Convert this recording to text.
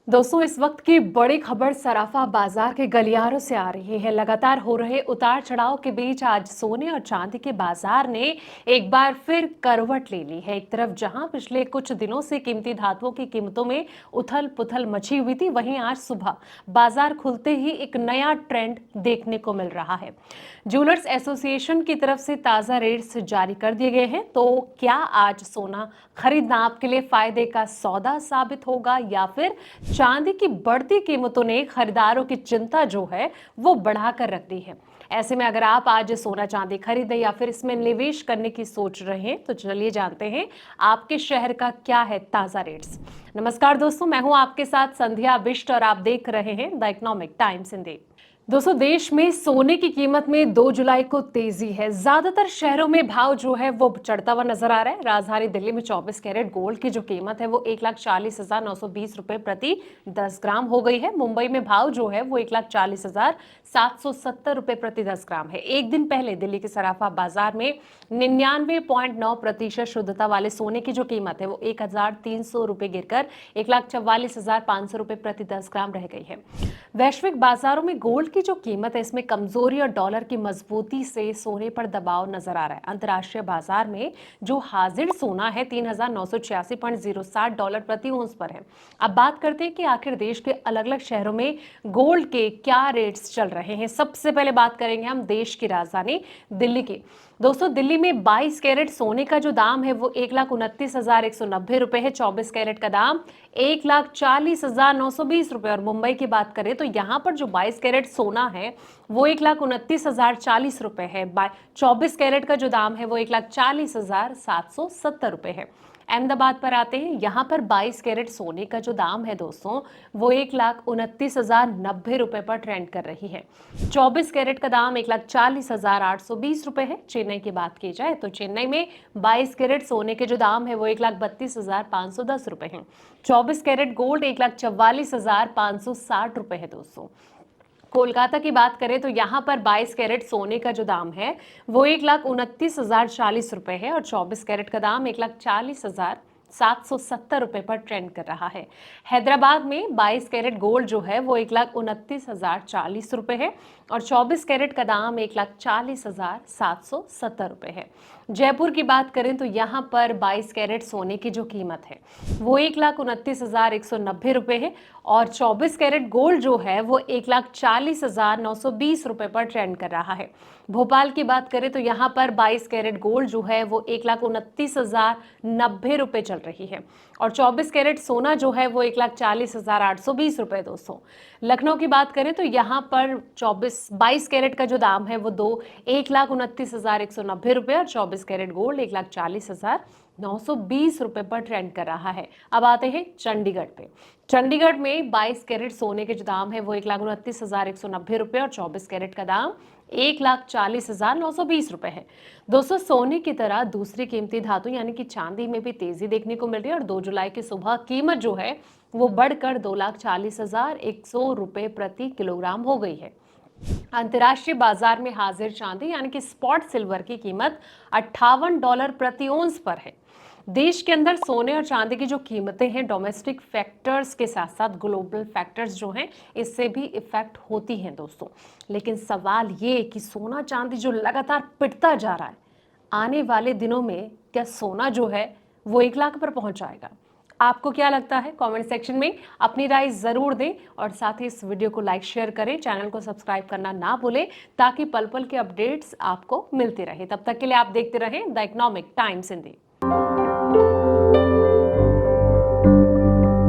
दोस्तों, इस वक्त की बड़ी खबर सराफा बाजार के गलियारों से आ रही है। लगातार हो रहे उतार चढ़ाव के बीच आज सोने और चांदी के बाजार ने एक बार फिर करवट ले ली है। एक तरफ जहां पिछले कुछ दिनों से कीमती धातुओं की कीमतों में उथल पुथल मची हुई थी, वहीं आज सुबह बाजार खुलते ही एक नया ट्रेंड देखने को मिल रहा है। ज्वेलर्स एसोसिएशन की तरफ से ताजा रेट्स जारी कर दिए गए हैं। तो क्या आज सोना खरीदना आपके लिए फायदे का सौदा साबित होगा, या फिर चांदी की बढ़ती कीमतों ने खरीदारों की चिंता जो है वो बढ़ाकर रख दी है। ऐसे में अगर आप आज सोना चांदी खरीदें या फिर इसमें निवेश करने की सोच रहे हैं, तो चलिए जानते हैं आपके शहर का क्या है ताजा रेट्स। नमस्कार दोस्तों, मैं हूं आपके साथ संध्या बिष्ट और आप देख रहे हैं द इकोनॉमिक टाइम्स हिंदी। दोस्तों, देश में सोने की कीमत में 2 जुलाई को तेजी है। ज्यादातर शहरों में भाव जो है वो चढ़ता हुआ नजर आ रहा है। राजधानी दिल्ली में 24 कैरेट गोल्ड की जो कीमत है वो 1,40,920 रुपए प्रति 10 ग्राम हो गई है। मुंबई में भाव जो है वो 1,40,770 रुपए प्रति 10 ग्राम है। एक दिन पहले दिल्ली के सराफा बाजार में 99.9% शुद्धता वाले सोने की जो कीमत है वो 1,300 रुपए गिरकर 1,44,500 रुपए प्रति 10 ग्राम रह गई है। वैश्विक बाजारों में गोल्ड की जो कीमत है, इसमें कमजोरी और डॉलर की मजबूती से सोने पर दबाव नजर आ रहा है। अंतर्राष्ट्रीय बाजार में जो हाजिर सोना है 3,986.07 डॉलर प्रति औंस पर है। अब बात करते हैं कि आखिर देश के अलग अलग शहरों में गोल्ड के क्या रेट्स चल रहे हैं। सबसे पहले बात करेंगे हम देश की राजधानी दिल्ली की। दोस्तों, दिल्ली में 22 कैरेट सोने का जो दाम है वो 1,29,190 रुपए है। 24 कैरेट का दाम 1,40,920 रुपए। और मुंबई की बात करें तो यहाँ पर जो 22 कैरेट सोना है वो 1,29,040 रुपए है। 24 कैरेट का जो दाम है वो 1,40,770 रुपए है। अहमदाबाद पर आते हैं। यहाँ पर 22 कैरेट सोने का जो दाम है दोस्तों वो 1,29,090 रुपए पर ट्रेंड कर रही है। 24 कैरेट का दाम 1,40,820 रुपए है। चेन्नई की बात की जाए तो चेन्नई में 22 कैरेट सोने के जो दाम है वो 1,32,510 रुपए है। 24 कैरेट गोल्ड 1,44,560 रुपए है दोस्तों। कोलकाता की बात करें तो यहाँ पर 22 कैरेट सोने का जो दाम है वो 1,29,040 रुपए है। और 24 कैरेट का दाम 1,40,770 रुपए पर ट्रेंड कर रहा है। हैदराबाद में 22 कैरेट गोल्ड जो है वो 1,29,040 रुपए है। और 24 कैरेट का दाम 1,40,770 रुपए है। जयपुर की बात करें तो यहाँ पर 22 कैरेट सोने की जो कीमत है वो 1,29,190 रुपए है। और 24 कैरेट गोल्ड जो है वो 1,40,920 रुपए पर ट्रेंड कर रहा है। भोपाल की बात करें तो यहाँ पर 22 कैरेट गोल्ड जो है वो 1,29,090 रुपए चल रही है। और 24 कैरेट सोना जो है वो 1,40,820 रुपए दोस्तों। लखनऊ की बात करें तो यहाँ पर 22 कैरेट का जो दाम है वो 1,29,190 रुपए। और 24 कैरेट गोल्ड 1,40,920 रुपए पर ट्रेंड कर रहा है। अब आते हैं चंडीगढ़ पे। चंडीगढ़ में 22 कैरेट सोने के जो दाम है वो 1,29,190 रुपए। और 24 कैरेट का दाम 1,40,920 रुपए है। दोस्तों, सोने की तरह दूसरी कीमती धातु यानी कि चांदी में भी तेजी देखने को मिल रही है। और 2 जुलाई की सुबह कीमत जो है वो बढ़कर 2,40,100 रुपए प्रति किलोग्राम हो गई है। अंतर्राष्ट्रीय बाजार में हाजिर चांदी यानी कि स्पॉट सिल्वर की कीमत $58 प्रति औंस पर है। देश के अंदर सोने और चांदी की जो कीमतें हैं, डोमेस्टिक फैक्टर्स के साथ साथ ग्लोबल फैक्टर्स जो हैं, इससे भी इफेक्ट होती हैं दोस्तों। लेकिन सवाल ये कि सोना चांदी जो लगातार पिटता जा रहा है, आने वाले दिनों में क्या सोना जो है वो 1 लाख पर पहुंच जाएगा? आपको क्या लगता है? कमेंट सेक्शन में अपनी राय जरूर दें। और साथ ही इस वीडियो को लाइक शेयर करें, चैनल को सब्सक्राइब करना ना भूलें, ताकि पल पल के अपडेट्स आपको मिलते रहे। तब तक के लिए आप देखते रहें द इकोनॉमिक टाइम्स हिंदी।